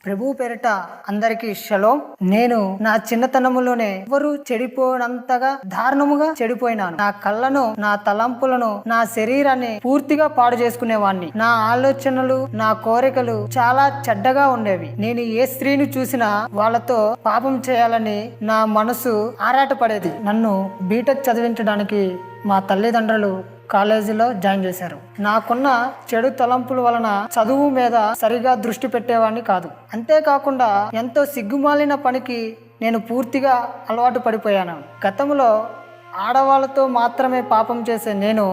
ప్రభు పేరిట అందరికీ షలోం. నేను నా చిన్నతనములోనే ఎవరు చెడిపోనంతగా దారుణముగా చెడిపోయినాను. నా కళ్ళను, నా తలంపులను, నా శరీరాన్ని పూర్తిగా పాడు చేసుకునేవాణ్ణి. నా ఆలోచనలు, నా కోరికలు చాలా చెడ్డగా ఉండేవి. నేను ఏ స్త్రీని చూసినా వాళ్ళతో పాపం చేయాలని నా మనసు ఆరాటపడేది. నన్ను బీటెక్ చదివించడానికి మా తల్లిదండ్రులు కాలేజీలో జాయిన్ చేశారు. నాకున్న చెడు తలంపుల వలన చదువు మీద సరిగా దృష్టి పెట్టేవాడిని కాదు. అంతేకాకుండా ఎంతో సిగ్గుమాలిన పనికి నేను పూర్తిగా అలవాటు పడిపోయాను. గతంలో ఆడవాళ్ళతో మాత్రమే పాపం చేసే నేను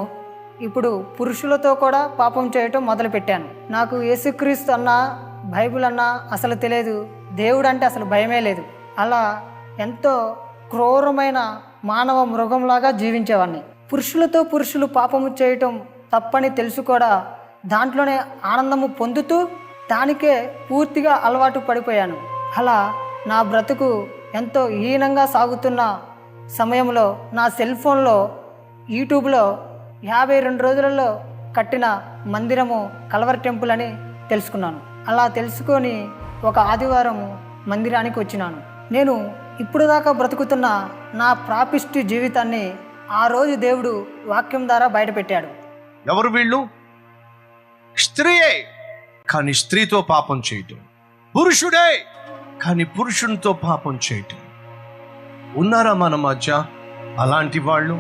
ఇప్పుడు పురుషులతో కూడా పాపం చేయటం మొదలుపెట్టాను. నాకు యేసుక్రీస్తు అన్నా, బైబిల్ అన్నా అసలు తెలియదు. దేవుడు అంటే అసలు భయమే లేదు. అలా ఎంతో క్రూరమైన మానవ మృగంలాగా జీవించేవాడిని. పురుషులతో పురుషులు పాపము చేయటం తప్పని తెలుసు కూడా దాంట్లోనే ఆనందము పొందుతూ దానికే పూర్తిగా అలవాటు పడిపోయాను. అలా నా బ్రతుకు ఎంతో హీనంగా సాగుతున్న సమయంలో నా సెల్ ఫోన్లో యూట్యూబ్లో 52 రోజులలో కట్టిన మందిరము కల్వరి టెంపుల్ అని తెలుసుకున్నాను. అలా తెలుసుకొని ఒక ఆదివారం మందిరానికి వచ్చినాను. నేను ఇప్పుడు దాకా బ్రతుకుతున్న నా పాపిష్టి జీవితాన్ని ఆ రోజు దేవుడు వాక్యం ద్వారా బయటపెట్టాడు. ఎవరు వీళ్ళు? స్త్రీయే కానీ స్త్రీతో పాపం చేయటం, పురుషుడే కానీ పురుషునితో పాపం చేయటం. ఉన్నారా మన మధ్య అలాంటి వాళ్ళు?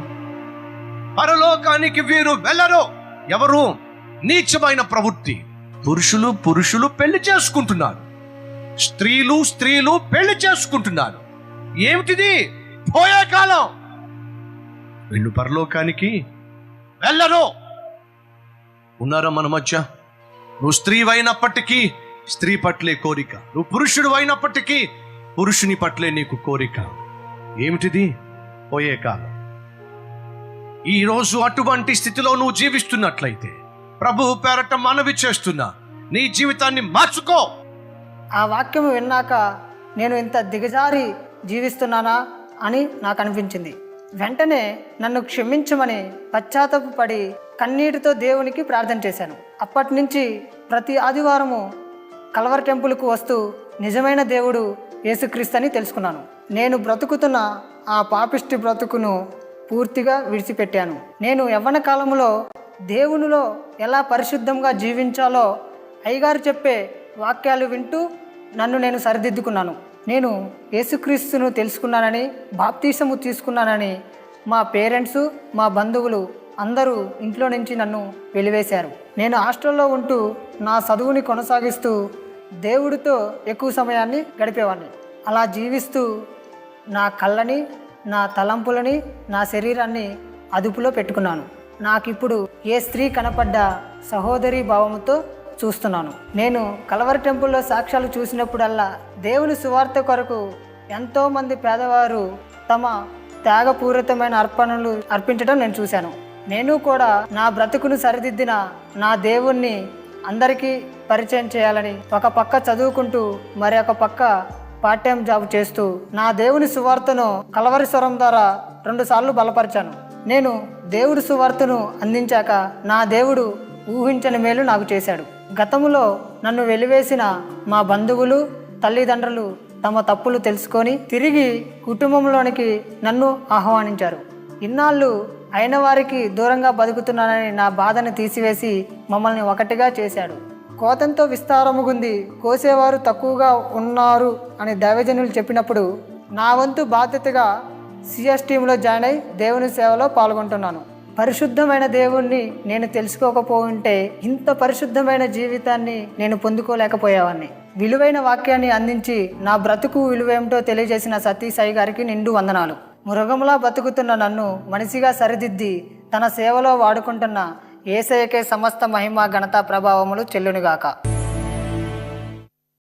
పరలోకానికి వీరు వెళ్ళరు. ఎవరు? నీచమైన ప్రవృత్తి. పురుషులు పెళ్లి చేసుకుంటున్నారు, స్త్రీలు పెళ్లి చేసుకుంటున్నారు. ఏమిటిది? పోయే కాలం. వీళ్ళు పరలోకానికి వెళ్ళరు. ఉన్నారా మన మధ్య? నువ్వు స్త్రీ అయినప్పటికీ స్త్రీ పట్లే కోరిక, నువ్వు పురుషుడు అయినప్పటికీ పురుషుని పట్లే నీకు కోరిక. ఏమిటిది? పోయే కాలం. ఈరోజు అటువంటి స్థితిలో నువ్వు జీవిస్తున్నట్లయితే ప్రభు పేరట మనవి చేస్తున్నా, నీ జీవితాన్ని మార్చుకో. ఆ వాక్యం విన్నాక నేను ఇంత దిగజారి జీవిస్తున్నానా అని నాకు అనిపించింది. వెంటనే నన్ను క్షమించమని పశ్చాత్తాపపడి కన్నీటితో దేవునికి ప్రార్థన చేశాను. అప్పటి నుంచి ప్రతి ఆదివారము కల్వరి టెంపుల్కు వస్తూ నిజమైన దేవుడు యేసుక్రీస్తు అని తెలుసుకున్నాను. నేను బ్రతుకుతున్న ఆ పాపిష్టి బ్రతుకును పూర్తిగా విడిచిపెట్టాను. నేను యవ్వన కాలంలో దేవునిలో ఎలా పరిశుద్ధంగా జీవించాలో అయ్యగారు చెప్పే వాక్యాలు వింటూ నన్ను నేను సరిదిద్దుకున్నాను. నేను యేసుక్రీస్తును తెలుసుకున్నానని, బాప్తీసము తీసుకున్నానని మా పేరెంట్స్, మా బంధువులు అందరూ ఇంట్లో నుంచి నన్ను వెలివేశారు. నేను హాస్టల్లో ఉంటూ నా చదువుని కొనసాగిస్తూ దేవుడితో ఎక్కువ సమయాన్ని గడిపేవాడిని. అలా జీవిస్తూ నా కళ్ళని, నా తలంపులని, నా శరీరాన్ని అదుపులో పెట్టుకున్నాను. నాకిప్పుడు ఏ స్త్రీ కనపడ్డ సహోదరి భావముతో చూస్తున్నాను. నేను కల్వరి టెంపుల్లో సాక్ష్యాలు చూసినప్పుడల్లా దేవుని సువార్త కొరకు ఎంతోమంది పేదవారు తమ త్యాగపూరితమైన అర్పణలు అర్పించడం నేను చూశాను. నేను కూడా నా బ్రతుకును సరిదిద్దిన నా దేవుణ్ణి అందరికీ పరిచయం చేయాలని ఒక పక్క చదువుకుంటూ మరి ఒక పక్క పార్ట్ టైం జాబ్ చేస్తూ నా దేవుని సువార్తను కల్వరి స్వరం ద్వారా 2 సార్లు బలపరిచాను. నేను దేవుడి సువార్తను అందించాక నా దేవుడు ఊహించని మేలు నాకు చేశాడు. గతంలో నన్ను వెలివేసిన మా బంధువులు, తల్లిదండ్రులు తమ తప్పులు తెలుసుకొని తిరిగి కుటుంబంలోనికి నన్ను ఆహ్వానించారు. ఇన్నాళ్ళు అయిన వారికి దూరంగా బతుకుతున్నానని నా బాధను తీసివేసి మమ్మల్ని ఒకటిగా చేశాడు. కోతంతో విస్తారముగుంది, కోసేవారు తక్కువగా ఉన్నారు అని దైవజనులు చెప్పినప్పుడు నా వంతు బాధ్యతగా సిఎస్ టీంలో జాయిన్ అయి దేవుని సేవలో పాల్గొంటున్నాను. పరిశుద్ధమైన దేవుణ్ణి నేను తెలుసుకోకపోతుంటే ఇంత పరిశుద్ధమైన జీవితాన్ని నేను పొందుకోలేకపోయేవాడిని. విలువైన వాక్యాన్ని అందించి నా బ్రతుకు విలువేమిటో తెలియజేసిన సతీసాయి గారికి నిండు వందనాలు. మృగంలా బతుకుతున్న నన్ను మనిషిగా సరిదిద్ది తన సేవలో వాడుకుంటున్న యేసయ్యకే సమస్త మహిమ ఘనత ప్రభావములు చెల్లునుగాక.